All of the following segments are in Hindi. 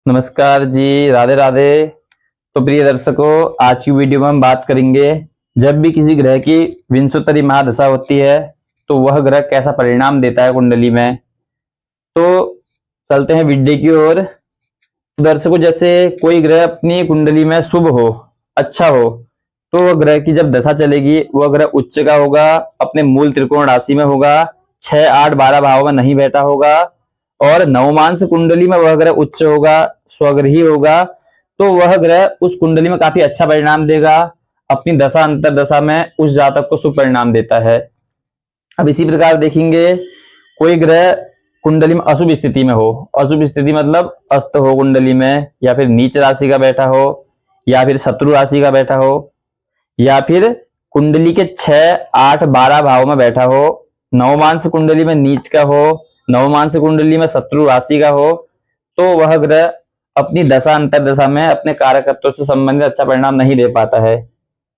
नमस्कार जी, राधे राधे। तो प्रिय दर्शकों, आज की वीडियो में हम बात करेंगे, जब भी किसी ग्रह की विंशोत्तरी महादशा होती है तो वह ग्रह कैसा परिणाम देता है कुंडली में। तो चलते हैं वीडियो की ओर। तो दर्शकों, जैसे कोई ग्रह अपनी कुंडली में शुभ हो, अच्छा हो, तो वह ग्रह की जब दशा चलेगी वह ग्रह उच्च का होगा, अपने मूल त्रिकोण राशि में होगा, 6, 8, 12 भाव में नहीं बैठा होगा, और नवमांश कुंडली में वह ग्रह उच्च होगा, स्वगृही होगा। तो वह ग्रह उस कुंडली में काफी अच्छा परिणाम देगा, अपनी दशा अंतर दशा में उस जातक को शुभ परिणाम देता है। अब इसी प्रकार देखेंगे, कोई ग्रह कुंडली में अशुभ स्थिति में हो, अशुभ स्थिति मतलब अस्त हो कुंडली में, या फिर नीच राशि का बैठा हो, या फिर शत्रु राशि का बैठा हो, या फिर कुंडली के 6, 8, 12 भाव में बैठा हो, नवमांश कुंडली में नीच का हो, नवमांश कुंडली में शत्रु राशि का हो, तो वह ग्रह अपनी दशा अंतर दशा में अपने कारकत्व से संबंधित अच्छा परिणाम नहीं दे पाता है।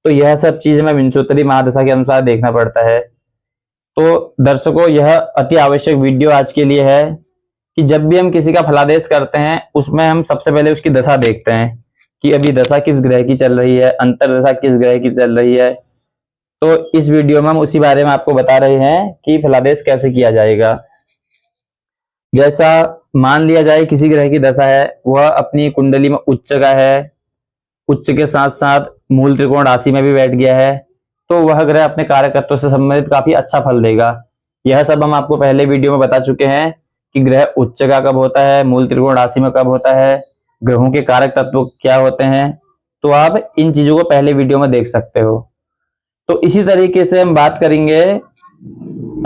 तो यह सब चीज हमें विंशोत्तरी महादशा के अनुसार देखना पड़ता है। तो दर्शकों, यह अति आवश्यक वीडियो आज के लिए है कि जब भी हम किसी का फलादेश करते हैं उसमें हम सबसे पहले उसकी दशा देखते हैं कि अभी दशा किस ग्रह की चल रही है, अंतर दशा किस ग्रह की चल रही है। तो इस वीडियो में हम उसी बारे में आपको बता रहे हैं कि फलादेश कैसे किया जाएगा। जैसा मान लिया जाए किसी ग्रह की दशा है, वह अपनी कुंडली में उच्च का है, उच्च के साथ साथ मूल त्रिकोण राशि में भी बैठ गया है, तो वह ग्रह अपने कारकत्व से संबंधित काफी अच्छा फल देगा। यह सब हम आपको पहले वीडियो में बता चुके हैं कि ग्रह उच्च का कब होता है, मूल त्रिकोण राशि में कब होता है, ग्रहों के कारक तत्व क्या होते हैं। तो आप इन चीजों को पहले वीडियो में देख सकते हो। तो इसी तरीके से हम बात करेंगे,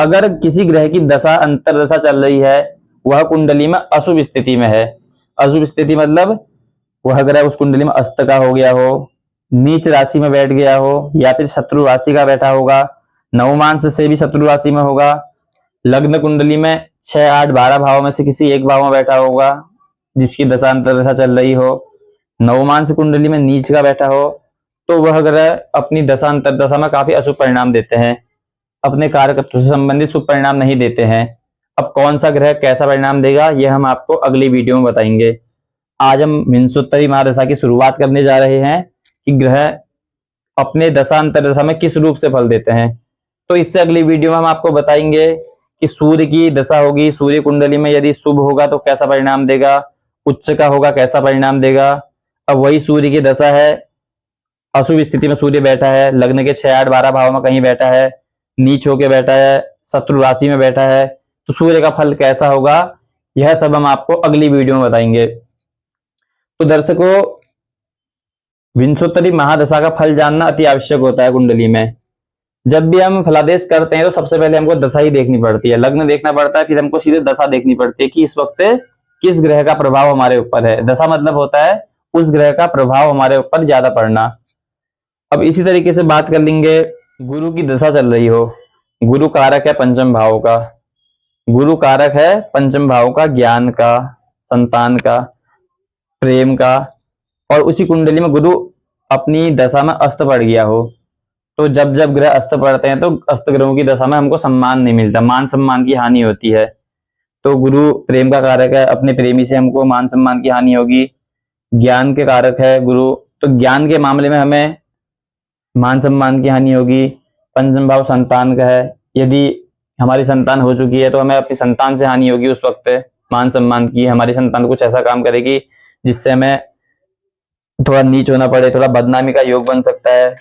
अगर किसी ग्रह की दशा अंतर दशा चल रही है, वह कुंडली में अशुभ स्थिति में है, अशुभ स्थिति मतलब वह ग्रह उस कुंडली में अस्त का हो गया हो, नीच राशि में बैठ गया हो, या फिर शत्रु राशि का बैठा होगा, नवमांश से भी शत्रु राशि में होगा, लग्न कुंडली में 6, 8, 12 भाव में से किसी एक भाव में बैठा होगा जिसकी दशा अंतर दशा चल रही हो, नवमांश कुंडली में नीच का बैठा हो, तो वह ग्रह अपनी दशा अंतर दशा में काफी अशुभ परिणाम देते हैं, अपने कारकत्व से संबंधित शुभ परिणाम नहीं देते हैं। अब कौन सा ग्रह कैसा परिणाम देगा यह हम आपको अगली वीडियो में बताएंगे। आज हम विंशोत्तरी महादशा की शुरुआत करने जा रहे हैं कि ग्रह अपने दशा अंतर दशा में किस रूप से फल देते हैं। तो इससे अगली वीडियो में हम आपको बताएंगे कि सूर्य की दशा होगी, सूर्य कुंडली में यदि शुभ होगा तो कैसा परिणाम देगा, उच्च का होगा कैसा परिणाम देगा। अब वही सूर्य की दशा है, अशुभ स्थिति में सूर्य बैठा है, लग्न के 6, 8, 12 भाव में कहीं बैठा है, नीच होके बैठा है, शत्रु राशि में बैठा है, तो सूर्य का फल कैसा होगा, यह सब हम आपको अगली वीडियो में बताएंगे। तो दर्शकों, विंशोत्तरी महादशा का फल जानना अति आवश्यक होता है कुंडली में। जब भी हम फलादेश करते हैं तो सबसे पहले हमको दशा ही देखनी पड़ती है, लग्न देखना पड़ता है, फिर हमको सीधे दशा देखनी पड़ती है कि इस वक्त किस ग्रह का प्रभाव हमारे ऊपर है। दशा मतलब होता है उस ग्रह का प्रभाव हमारे ऊपर ज्यादा पड़ना। अब इसी तरीके से बात कर लेंगे, गुरु की दशा चल रही हो, गुरु कारक है पंचम भाव का, गुरु कारक है पंचम भाव का, ज्ञान का, संतान का, प्रेम का, और उसी कुंडली में गुरु अपनी दशा में अस्त पड़ गया हो, तो जब जब ग्रह अस्त पड़ते हैं तो अस्त ग्रहों की दशा में हमको सम्मान नहीं मिलता, मान सम्मान की हानि होती है। तो गुरु प्रेम का कारक है, अपने प्रेमी से हमको मान सम्मान की हानि होगी। ज्ञान के कारक है गुरु, तो ज्ञान के मामले में हमें मान सम्मान की हानि होगी। पंचम भाव संतान का है, यदि हमारी संतान हो चुकी है तो हमें अपनी संतान से हानि होगी उस वक्त मान सम्मान की। हमारी संतान कुछ ऐसा काम करेगी जिससे हमें थोड़ा नीच होना पड़े, थोड़ा बदनामी का योग बन सकता है,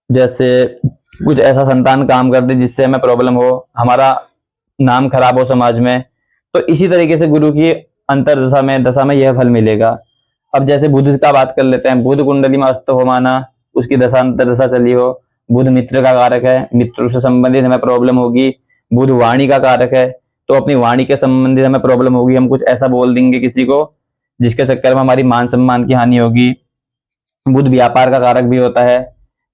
जैसे कुछ ऐसा संतान काम कर दे जिससे हमें प्रॉब्लम हो, हमारा नाम खराब हो समाज में। तो इसी तरीके से गुरु की अंतर दशा में यह फल मिलेगा। अब जैसे बुध का बात कर लेते हैं, बुध कुंडली में अस्त हो माना, उसकी दशा अंतर दशा चली हो, बुध मित्र का कारक है, मित्र से संबंधित हमें प्रॉब्लम होगी। बुध वाणी का कारक है, तो अपनी वाणी के संबंधित हमें प्रॉब्लम होगी, हम कुछ ऐसा बोल देंगे किसी को जिसके चक्कर में हमारी मान सम्मान की हानि होगी। बुध व्यापार का कारक भी होता है,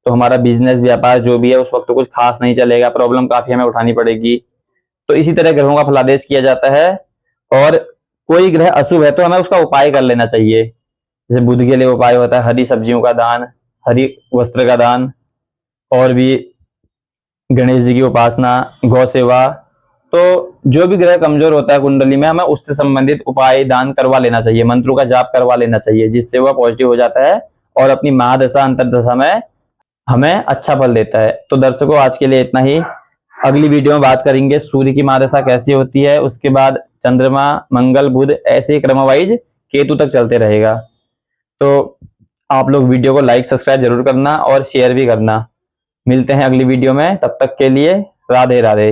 तो हमारा बिजनेस व्यापार जो भी है उस वक्त कुछ खास नहीं चलेगा, प्रॉब्लम काफी हमें उठानी पड़ेगी। तो इसी तरह ग्रहों का फलादेश किया जाता है। और कोई ग्रह अशुभ है तो हमें उसका उपाय कर लेना चाहिए। जैसे बुध के लिए उपाय होता है हरी सब्जियों का दान, हरी वस्त्र का दान, और भी गणेश जी की उपासना, गौ सेवा। तो जो भी ग्रह कमजोर होता है कुंडली में, हमें उससे संबंधित उपाय दान करवा लेना चाहिए, मंत्रों का जाप करवा लेना चाहिए, जिससे वह पॉजिटिव हो जाता है और अपनी महादशा अंतरदशा में हमें अच्छा फल देता है। तो दर्शकों, आज के लिए इतना ही। अगली वीडियो में बात करेंगे सूर्य की महादशा कैसी होती है, उसके बाद चंद्रमा, मंगल, बुध, ऐसे क्रम वाइज केतु तक चलते रहेगा। तो आप लोग वीडियो को लाइक सब्सक्राइब जरूर करना और शेयर भी करना। मिलते हैं अगली वीडियो में, तब तक के लिए राधे राधे।